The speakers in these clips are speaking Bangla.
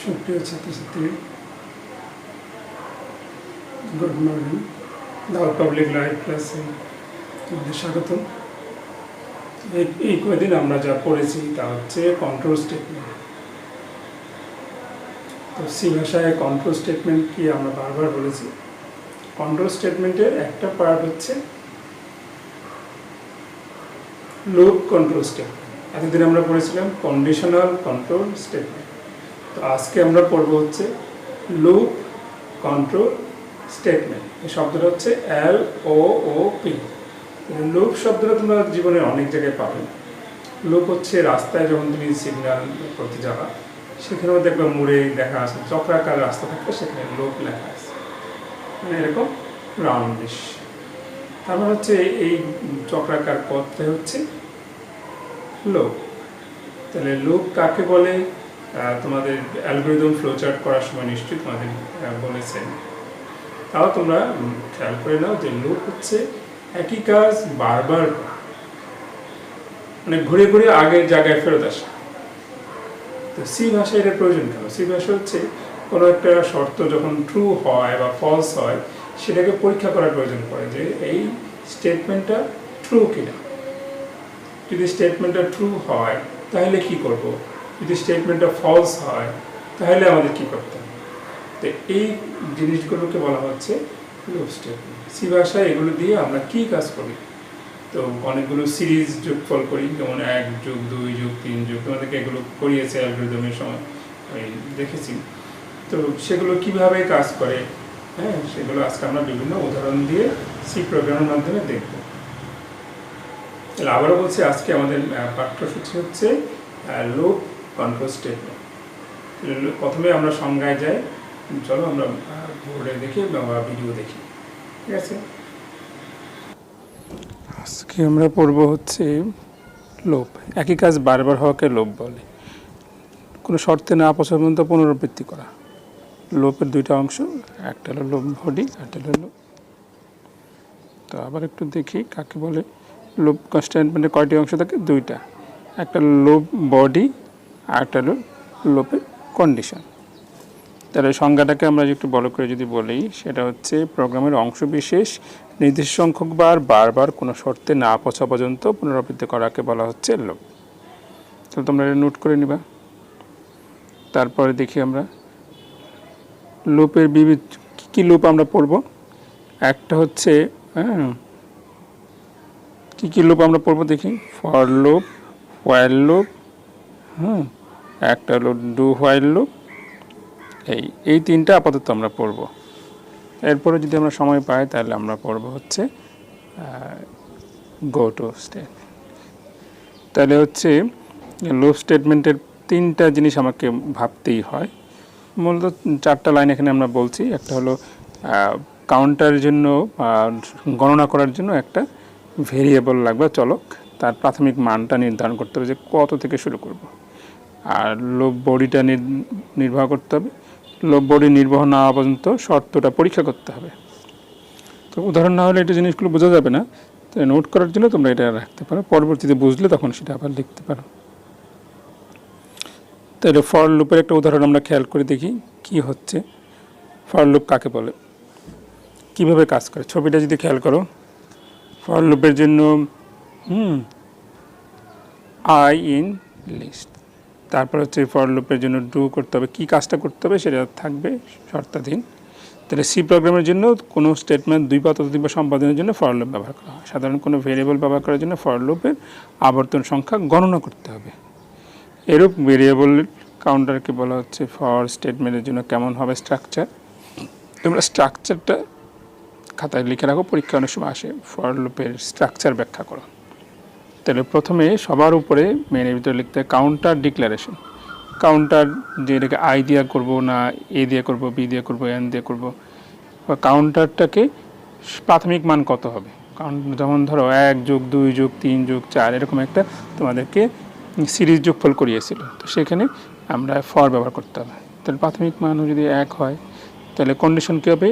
সুপ্রিয় ছাত্রছাত্রী, গুড মর্নিং। দাও পাবলিক লাইভ ক্লাসে তোমাদের স্বাগত। এই কয়েকদিন আমরা যা পড়েছি তা হচ্ছে কন্ট্রোল স্টেটমেন্ট। তো সি ভাষায় কন্ট্রোল স্টেটমেন্ট কি আমরা বারবার বলেছি। কন্ট্রোল স্টেটমেন্টের একটা পার্ট হচ্ছে লুপ কন্ট্রোল স্টেটমেন্ট। এতদিন আমরা পড়েছিলাম কন্ডিশনাল কন্ট্রোল স্টেটমেন্ট। তো আজকে আমরা পড়ব হচ্ছে লুপ কন্ট্রোল স্টেটমেন্ট। এই শব্দটা হচ্ছে LOOP। লুপ শব্দটা তোমরা জীবনে অনেক জায়গায় পাবে। লুপ হচ্ছে রাস্তায় যখন তুমি সিগন্যাল করতে যাবা, সেখানেও দেখবে মোড়ে দেখা আছে চক্রাকার রাস্তা থাকবে, সেখানে লুপ লেখা আছে, মানে এরকম রাউন্ডিশ। তারপর হচ্ছে এই চক্রাকার পথটা হচ্ছে লুপ। তাহলে লুপ কাকে বলে তোমাদের অ্যালগরিদম ফ্লোচার্ট করার সময় নিশ্চয়ই তোমাদের বলেছেন। তাও তোমরা খেয়াল করে নাও যে লুপ হচ্ছে একই কাজ বারবার, মানে ঘুরে ঘুরে আগের জায়গায় ফেরত আসা। তো সি ভাষায় এর প্রয়োজন কেন? সি ভাষা হচ্ছে কোনো একটা শর্ত যখন ট্রু হয় বা ফলস হয়, সেটাকে পরীক্ষা করার প্রয়োজন পড়ে যে এই স্টেটমেন্টটা ট্রু কিনা। যদি স্টেটমেন্টটা ট্রু হয় তাহলে কি করব, যদি স্টেটমেন্টটা ফলস হয় তাহলে আমাদের কি করতে হবে। তো এই জিনিসগুলোকে বলা হচ্ছে লুপ স্টেটমেন্ট। সি ভাষায় এগুলো দিয়ে আমরা কি কাজ করি? তো অনেকগুলো সিরিজ যোগফল করি, যেমন 1 যোগ 2 যোগ 3 যোগ, তোমাদেরকে এগুলো করিয়েছে অ্যালগরিদমের সময়, আমি দেখেছি। তো সেগুলো কিভাবে কাজ করে, হ্যাঁ, সেগুলো আজকে আমরা বিভিন্ন উদাহরণ দিয়ে সি প্রোগ্রামের মাধ্যমে দেখব। তাহলে আবারও বলছি, আজকে আমাদের পাঠ্যসূচি হচ্ছে লুপ কন্ট্রোল স্টেটমেন্ট। প্রথমে আমরা সংজ্ঞায় যাই, চলো আমরা বোর্ডে দেখি বা ভিডিও দেখি, ঠিক আছে। আজকে আমরা পড়ব হচ্ছে লুপ। একই কাজ বারবার হওয়াকে লুপ বলে। কোনো শর্তে না পৌঁছা পর্যন্ত পুনরাবৃত্তি করা। লুপের দুইটা অংশ, একটা হলো লুপ বডি, একটা হলো লুপ। তো আবার একটু দেখি কাকে বলে। লুপ স্টেটমেন্টের কয়টি অংশ থাকে? দুইটা, একটা লুপ বডি আর একটা হলো লুপের কন্ডিশন। তাহলে সংজ্ঞাটাকে আমরা একটু বড় করে যদি বলি, সেটা হচ্ছে প্রোগ্রামের অংশ বিশেষ নির্দিষ্ট সংখ্যক বারবার কোনো শর্তে না পৌঁছা পর্যন্ত পুনরাবৃত্তি করাকে বলা হচ্ছে লুপ। তাহলে তোমরা এটা নোট করে নিবা। তারপরে দেখি আমরা লুপের বিবিধ কী লুপ আমরা পড়ব। একটা হচ্ছে কী লুপ আমরা পড়ব দেখি। ফর লুপ, হোয়াইল লুপ, একটা হলো ডু হোয়াইল লুপ। এই তিনটা আপাতত আমরা পড়ব। এরপরে যদি আমরা সময় পাই তাহলে আমরা পড়ব হচ্ছে গো টু স্টেট। তাহলে হচ্ছে লুপ স্টেটমেন্টের তিনটা জিনিস আমাকে ভাবতেই হয়। মূলত 4টা লাইন এখানে আমরা বলছি। একটা হলো কাউন্টারের জন্য গণনা করার জন্য একটা ভেরিয়েবল লাগবে, চলক। তার প্রাথমিক মানটা নির্ধারণ করতে হবে যে কত থেকে শুরু করব। আর লুপ বডিটা নির্বাহ করতে হবে। লুপ বডি নির্বাহ না হওয়া পর্যন্ত শর্তটা পরীক্ষা করতে হবে। তো উদাহরণ না হলে এটা জিনিসগুলো বোঝা যাবে না। তো নোট করার জন্য তোমরা এটা রাখতে পারো, পরবর্তীতে বুঝলে তখন সেটা আবার লিখতে পারো। তাহলে ফর লুপের একটা উদাহরণ আমরা খেয়াল করে দেখি কি হচ্ছে। ফর লুপ কাকে বলে, কিভাবে কাজ করে, ছবিটা যদি খেয়াল করো। ফর লুপের জন্য আই ইন লিস্ট। তারপর হচ্ছে ফর লুপের জন্য ডু করতে হবে, কী কাজটা করতে হবে সেটা থাকবে শর্তাধীন। তাহলে সি প্রোগ্রামের জন্য কোনো স্টেটমেন্ট 2 বা ততোধিক সম্পাদনের জন্য ফর লুপ ব্যবহার করা হয়। সাধারণ কোনো ভেরিয়েবল ব্যবহার করার জন্য ফর লুপের আবর্তন সংখ্যা গণনা করতে হবে। এরূপ ভেরিয়েবল কাউন্টারকে বলা হচ্ছে ফর স্টেটমেন্টের জন্য কেমন হবে স্ট্রাকচার। তোমরা স্ট্রাকচারটা খাতায় লিখে রাখো, পরীক্ষা অনেক সময় আসে। ফর লুপের স্ট্রাকচার ব্যাখ্যা করো। তাহলে প্রথমে সবার উপরে মেনের ভিতরে লিখতে হয় কাউন্টার ডিক্লারেশন। কাউন্টার যে এটাকে আই দিয়ে করবো না এ দিয়ে করবো, বি দিয়ে করবো, এন দিয়ে করবো, বা কাউন্টারটাকে প্রাথমিক মান কত হবে। যেমন ধরো 1 যোগ 2 যোগ 3 যোগ 4 এরকম একটা তোমাদেরকে সিরিজ যোগফল করিয়েছিল। তো সেখানে আমরা ফর ব্যবহার করতে হবে। তাহলে প্রাথমিক মান যদি 1 হয় তাহলে কন্ডিশন কী হবে,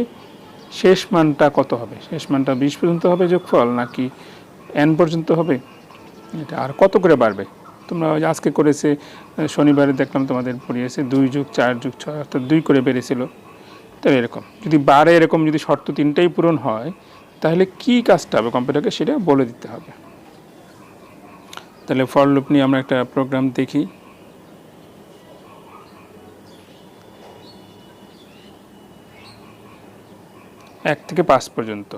শেষ মানটা কত হবে, শেষ মানটা 20 পর্যন্ত হবে যোগফল নাকি n পর্যন্ত হবে, এটা আর কত করে বাড়বে। তোমরা আজকে করেছে, শনিবারে দেখলাম তোমাদের পড়িয়েছে 2 + 4 + 6 অর্থাৎ 2 করে বেড়েছিল। তাহলে এরকম যদি বাড়ে, এরকম যদি শর্ত তিনটাই পূরণ হয়, তাহলে কি কাজটা হবে কম্পিউটারকে সেটা বলে দিতে হবে। তাহলে ফর লুপ নিয়ে আমরা একটা প্রোগ্রাম দেখি। এক থেকে 5 পর্যন্ত।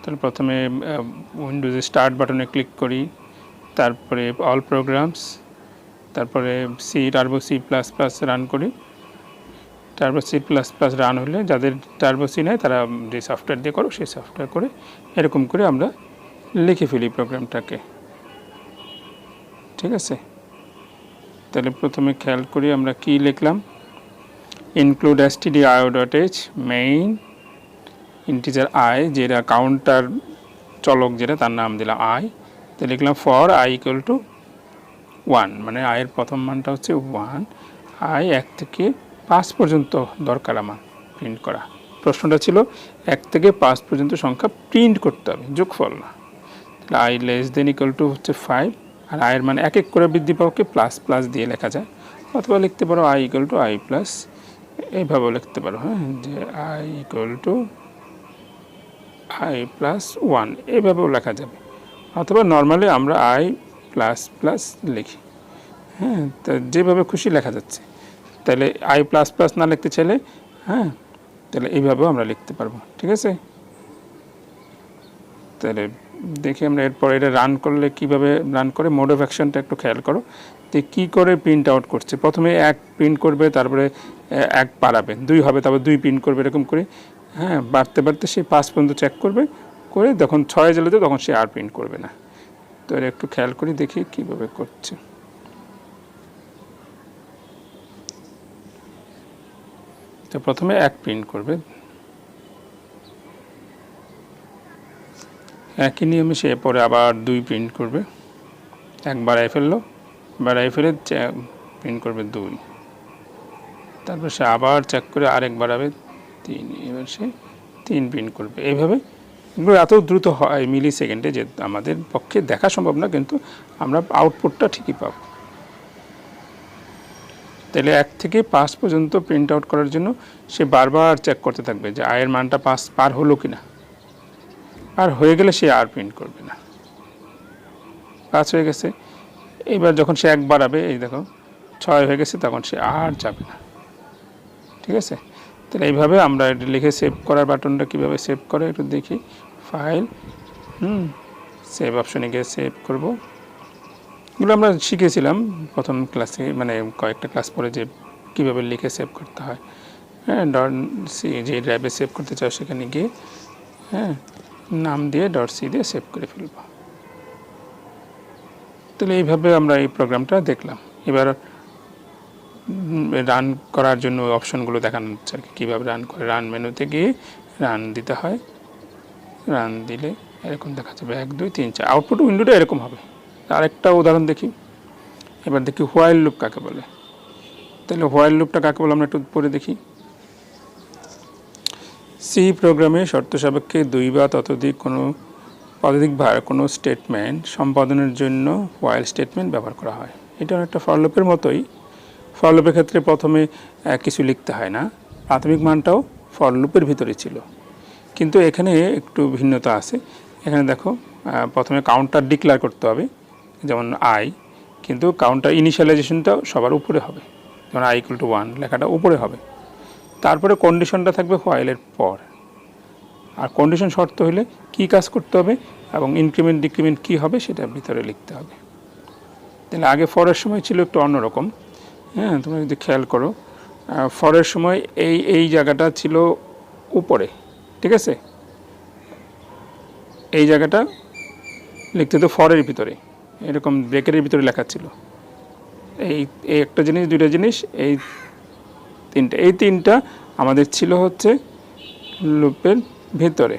তাহলে প্রথমে উইন্ডোজে স্টার্ট বাটনে ক্লিক করি, তারপরে অল প্রোগ্রামস, তারপরে Turbo C plus plus run করি। Turbo C plus plus run হলে, যাদের টার্বো সি নেয় তারা যে সফটওয়্যার দিয়ে করো সেই সফটওয়্যার করে এরকম করে আমরা লিখে ফেলি প্রোগ্রামটাকে। ঠিক আছে, তাহলে প্রথমে খেয়াল করি আমরা কি লিখলাম। Include stdio.h main integer i, যেটা কাউন্টার চলক যেটা তার নাম দিলাম i। তো লিখলাম ফর i = 1, মানে i এর প্রথম মানটা হচ্ছে 1। i 1 থেকে 5 পর্যন্ত দরকার আমার প্রিন্ট করা। প্রশ্নটা ছিল 1 থেকে 5 পর্যন্ত সংখ্যা প্রিন্ট করতে হবে, যোগফল না। তাহলে i <= হচ্ছে 5, আর i এর মান এক এক করে বৃদ্ধি পাওয়াকে প্লাস প্লাস দিয়ে লেখা যায়, অথবা লিখতে পারো i = i+, এইভাবেও লিখতে পারো, হ্যাঁ, যে i = i+1 এইভাবেও লেখা যাবে, অথবা নর্মালি আমরা i++ লিখি। হ্যাঁ, তো যেভাবে খুশি লেখা যাচ্ছে। তাহলে i++ না লিখতে চাইলে, হ্যাঁ, তাহলে এইভাবেও আমরা লিখতে পারবো। ঠিক আছে, তাহলে দেখি আমরা এরপর এটা রান করলে কিভাবে রান করে। মোড অফ অ্যাকশনটা একটু খেয়াল করো যে কী করে প্রিন্ট আউট করছে। প্রথমে 1 প্রিন্ট করবে, তারপরে 1 বাড়াবে, 2 হবে, তারপর 2 প্রিন্ট করবে, এরকম করে, হ্যাঁ, বাড়তে বাড়তে সে 5 পর্যন্ত চেক করবে, করে যখন 6 জ্বলে দেবে তখন সে আর প্রিন্ট করবে না। তো এটা একটু খেয়াল করি, দেখি কীভাবে করছে। তো প্রথমে 1 প্রিন্ট করবে, একই নিয়মে সে পরে আবার 2 প্রিন্ট করবে, 1 বাড়াই ফেললো, বাড়াই ফেলে প্রিন্ট করবে 2, তারপর সে আবার চেক করে আরেক বাড়াবে 3, এবার সে 3 প্রিন্ট করবে। এইভাবে এগুলো এত দ্রুত হয় মিলি সেকেন্ডে যে আমাদের পক্ষে দেখা সম্ভব না, কিন্তু আমরা আউটপুটটা ঠিকই পাব। তাহলে 1 থেকে 5 পর্যন্ত প্রিন্ট আউট করার জন্য সে বারবার চেক করতে থাকবে যে i এর মানটা 5 পার হলো কিনা। আর হয়ে গেলে সে আর প্রিন্ট করবে না। 5 হয়ে গেছে, এবার যখন সে 1 বাড়াবে, এই দেখো 6 হয়ে গেছে, তখন সে আর যাবে না। ঠিক আছে, তাহলে এইভাবে আমরা এটা লিখে সেভ করার বাটনটা কীভাবে সেভ করে একটু দেখি। ফাইল, সেভ অপশনে গিয়ে সেভ করব। এগুলো আমরা শিখেছিলাম প্রথম ক্লাসে, মানে কয়েকটা ক্লাস পরে, যে কীভাবে লিখে সেভ করতে হয়। হ্যাঁ, .c যে ড্রাইভে সেভ করতে চাও সেখানে গিয়ে, হ্যাঁ, নাম দিয়ে .c দিয়ে সেভ করে ফেলব। তাহলে এইভাবে আমরা এই প্রোগ্রামটা দেখলাম। এবার রান করার জন্য অপশনগুলো দেখানো হচ্ছে আর কি, কীভাবে রান করে। রান মেনুতে গিয়ে রান দিতে হয়, রান দিলে এরকম দেখা যাবে 1 2 3 4, আউটপুট উইন্ডোটা এরকম হবে। আরেকটা উদাহরণ দেখি। এবার দেখি হোয়াইল লুপ কাকে বলে। তাহলে হোয়াইল লুপটা কাকে বলে আমরা একটু পরে দেখি। সি প্রোগ্রামে শর্ত সাপেক্ষে 2 বা ততোধিক পদাধিকবার কোনো স্টেটমেন্ট সম্পাদনের জন্য হোয়াইল স্টেটমেন্ট ব্যবহার করা হয়। এটা একটা ফর লুপের মতোই। ফর লুপের ক্ষেত্রে প্রথমে কিছু লিখতে হয় না, প্রাথমিক মানটাও ফর লুপের ভিতরে ছিল, কিন্তু এখানে একটু ভিন্নতা আছে। এখানে দেখো, প্রথমে কাউন্টার ডিক্লেয়ার করতে হবে, যেমন i, কিন্তু কাউন্টার ইনিশিয়ালাইজেশনটাও সবার উপরে হবে, যেমন i = 1 লেখাটা উপরে হবে। তারপরে কন্ডিশনটা থাকবে হোয়াইলের পর, আর কন্ডিশন শর্ত হলে কি কাজ করতে হবে এবং ইনক্রিমেন্ট ডিক্রিমেন্ট কী হবে সেটা ভিতরে লিখতে হবে। তাহলে আগে ফরের সময় ছিল একটু অন্যরকম। হ্যাঁ, তোমরা যদি খেয়াল করো, ফরের সময় এই জায়গাটা ছিল উপরে, ঠিক আছে, এই জায়গাটা লিখতে হতো ফরের ভিতরে, এরকম ব্রেকেটের ভিতরে লেখা ছিল। এই একটা জিনিস, দুইটা জিনিস, এই তিনটা আমাদের ছিল হচ্ছে লুপের ভিতরে।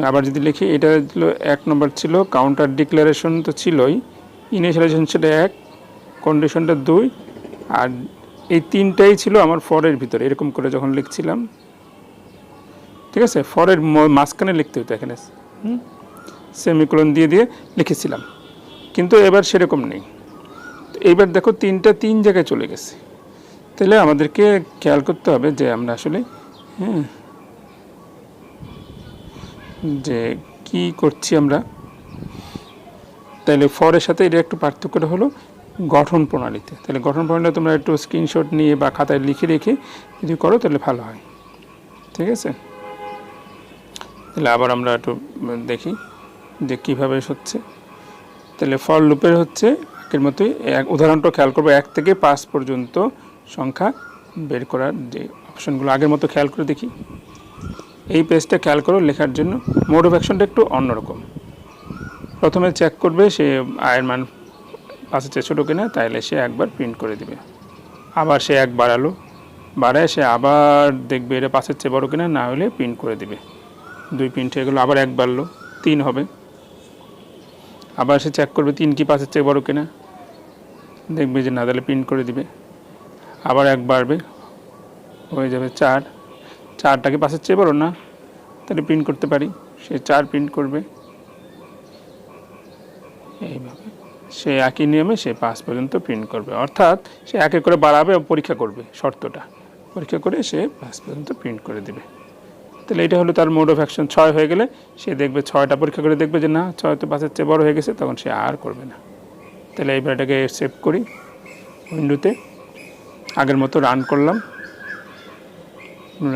আবার যদি লিখি, এটা ছিল 1 নম্বর ছিল, কাউন্টার ডিক্লারেশন তো ছিলই, ইনিশিয়ালাইজেশন ছিল 1, কন্ডিশনটা 2, আর এই 3টাই ছিল আমার ফরের ভিতরে। এরকম করে যখন লিখছিলাম, ঠিক আছে, ফরের মাঝখানে লিখতে হতো এখানে, সেমিকোলন দিয়ে দিয়ে লিখেছিলাম, কিন্তু এবার সেরকম নেই। এইবার দেখো তিনটা তিন জায়গায় চলে গেছে, তাহলে আমাদেরকে খেয়াল করতে হবে যে আমরা আসলে যে কি করছি আমরা। তাহলে ফরের সাথে এটা একটু পার্থক্যটা হলো গঠন প্রণালীতে। তাহলে গঠন প্রণালীতে তোমরা একটু স্ক্রিনশট নিয়ে বা খাতায় লিখে রেখে যদি করো তাহলে ভালো হয়, ঠিক আছে। তাহলে আবার আমরা একটু দেখি যে কীভাবে হচ্ছে। তাহলে ফর লুপের হচ্ছে আগের মতোই এক উদাহরণটা খেয়াল করবো, 1 থেকে 5 পর্যন্ত সংখ্যা বের করার যে অপশনগুলো আগের মতো খেয়াল করে দেখি। এই পেজটা খেয়াল করো, লেখার জন্য মোড অফ অ্যাকশনটা একটু অন্যরকম। প্রথমে চেক করবে সে আয়ের মান 5-এর চেয়ে ছোটো কিনা, তাইলে সে একবার প্রিন্ট করে দিবে। আবার সে 1 বাড়ালো, বাড়ায় সে আবার দেখবে এটা 5-এর চেয়ে বড়ো কিনা, না হলে প্রিন্ট করে দিবে। 2 প্রিন্ট হয়ে গেলো, আবার 1 বাড়লো, 3 হবে। আবার সে চেক করবে 3 কি 5-এর চেয়ে বড়ো কিনা, দেখবে যে না, তাহলে প্রিন্ট করে দিবে। আবার 1 বাড়বে, হয়ে যাবে 4, 4টা কি 5-এর চেয়ে বড়ো না, তাহলে প্রিন্ট করতে পারি, সে 4 প্রিন্ট করবে। এইভাবে সে একই নিয়মে সে 5 পর্যন্ত প্রিন্ট করবে, অর্থাৎ সে এক এক করে বাড়াবে ও পরীক্ষা করবে, শর্তটা পরীক্ষা করে সে 5 পর্যন্ত প্রিন্ট করে দেবে। তাহলে এটা হলো তার মোড অফ অ্যাকশন। 6 হয়ে গেলে সে দেখবে 6টা পরীক্ষা করে দেখবে যে না, 6 তো 5-এর চেয়ে বড় হয়ে গেছে, তখন সে আর করবে না। তাহলে এইবার এটাকে সেভ করি উইন্ডোতে, আগের মতো রান করলাম।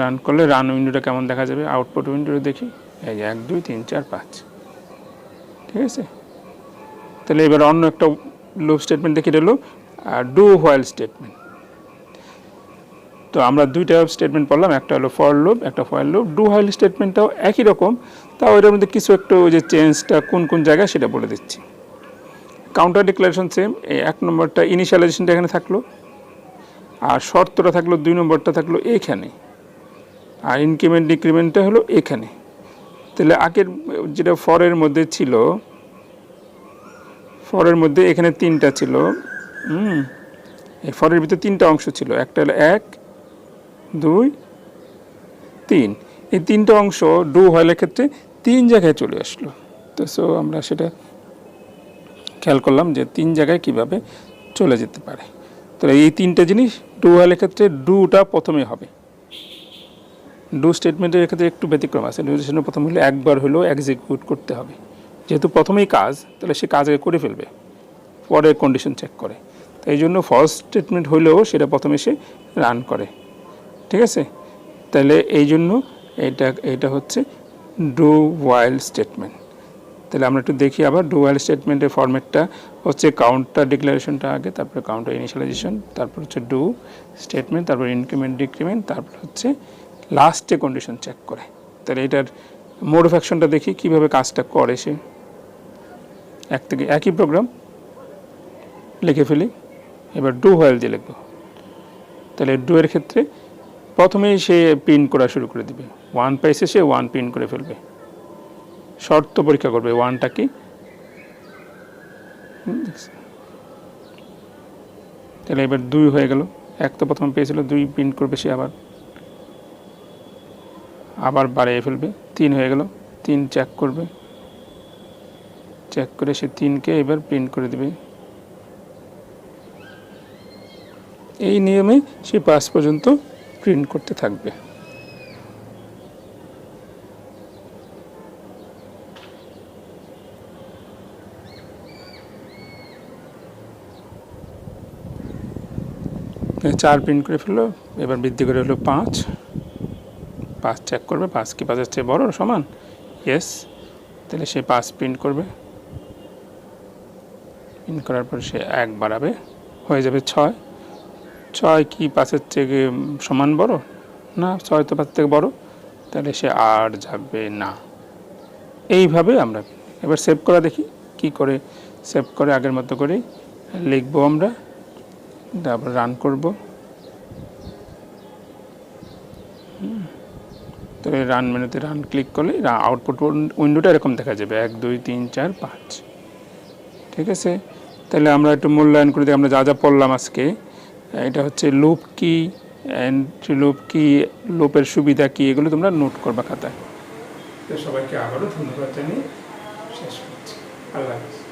রান করলে রান উইন্ডোটা কেমন দেখা যাবে, আউটপুট উইন্ডোটা দেখি, এই যে 1 2 3 4 5, ঠিক আছে। তাহলে এবার অন্য একটা লুপ স্টেটমেন্ট দেখি, এটা হলো ডু হোয়াইল স্টেটমেন্ট। তো আমরা দুইটা স্টেটমেন্ট পড়লাম, একটা হলো ফর লুপ, একটা হোয়াইল লুপ। ডু হোয়াইল স্টেটমেন্টটাও একই রকম, তাও এটার মধ্যে কিছু একটু ওই যে চেঞ্জটা কোন কোন জায়গায় সেটা বলে দিচ্ছি। কাউন্টার ডিক্লারেশন সেম, এই 1 নম্বরটা ইনিশিয়ালাইজেশনটা এখানে থাকলো, আর শর্তটা থাকলো 2 নম্বরটা থাকলো এখানে, আর ইনক্রিমেন্ট ডিক্রিমেন্টটা হলো এখানে। তাহলে আগের যেটা ফরের মধ্যে ছিল, ফরের মধ্যে এখানে 3টা ছিল, এই ফরের ভিতরে 3টা অংশ ছিল, একটা হলো 1 2 3, এই 3টা অংশ ডু হোয়াইলের ক্ষেত্রে 3 জায়গায় চলে আসলো। তো সো আমরা সেটা খেয়াল করলাম যে 3 জায়গায় কিভাবে চলে যেতে পারে। তো এই 3টা জিনিস ডু হোয়াইলের ক্ষেত্রে ডুটা প্রথমে হবে। ডু স্টেটমেন্টের ক্ষেত্রে একটু ব্যতিক্রম আছে, ডু স্টেটমেন্ট প্রথম হলে একবার হলেও এক্সিকিউট করতে হবে, যেহেতু প্রথমেই কাজ, তাহলে সে কাজ আগে করে ফেলবে, পরে কন্ডিশন চেক করে। এই জন্য ফলস স্টেটমেন্ট হইলেও সেটা প্রথমে সে রান করে, ঠিক আছে। তাহলে এই জন্য এটা হচ্ছে ডু হোয়াইল স্টেটমেন্ট। তাহলে আমরা একটু দেখি আবার ডু হোয়াইল স্টেটমেন্টের ফরম্যাটটা হচ্ছে কাউন্টার ডিক্লারেশনটা আগে, তারপরে কাউন্টার ইনিশিয়ালাইজেশন, তারপর হচ্ছে ডু স্টেটমেন্ট, তারপর ইনক্রিমেন্ট ডিক্রিমেন্ট, তারপর হচ্ছে লাস্টে কন্ডিশন চেক করে। তাহলে এটার মোড অফ অ্যাকশনটা দেখি কীভাবে কাজটা করে। সে এক থেকে একই প্রোগ্রাম লিখে ফেলি, এবার ডু হোয়াইল দিয়ে লিখব। তাহলে ডু এর ক্ষেত্রে প্রথমেই সে প্রিন্ট করা শুরু করে দিবে, 1 পাইছে সে 1 প্রিন্ট করে ফেলবে, শর্ত পরীক্ষা করবে 1টা কি। তাহলে এবার 2 হয়ে গেল, 1 তো প্রথমে পেয়েছিল, 2 প্রিন্ট করবে সে, আবার বাড়িয়ে ফেলবে, 3 হয়ে গেল, 3 চেক করবে, চেক করে সে 3কে এবার প্রিন্ট করে দেবে। এই নিয়মে সে 5 পর্যন্ত প্রিন্ট করতে থাকবে। চার প্রিন্ট করে ফেললো, এবার বৃদ্ধি করে হলো 5 চেক করবে, 5 কি 5-এর চেয়ে বড় সমান, ইয়েস, তাহলে সে 5 প্রিন্ট করবে। প্রিন্ট করার পর সে 1 বাড়াবে, হয়ে যাবে 6 কি 5-এর থেকে সমান বড় না, 6 তো 5 থেকে বড়, তাহলে সে আর যাবে না। এইভাবে আমরা এবার সেভ করা দেখি কি করে সেভ করে, আগের মতো করেই লিখবো আমরা, তারপর রান করব। তাহলে রান মেনুতে রান ক্লিক করলে আউটপুট উইন্ডোটা এরকম দেখা যাবে, 1 2 3 4 5, ঠিক আছে। তাহলে আমরা একটু মূল্যায়ন করে দিই, আমরা যা যা পড়লাম আজকে। এটা হচ্ছে লুপ কি, এন্ট্রি লুপ কি, লুপের সুবিধা কি, এগুলো তোমরা নোট করবা খাতায়। তো সবাইকে আবারও ধন্যবাদ জানিয়ে শেষ করছি। আল্লাহ হাফেজ।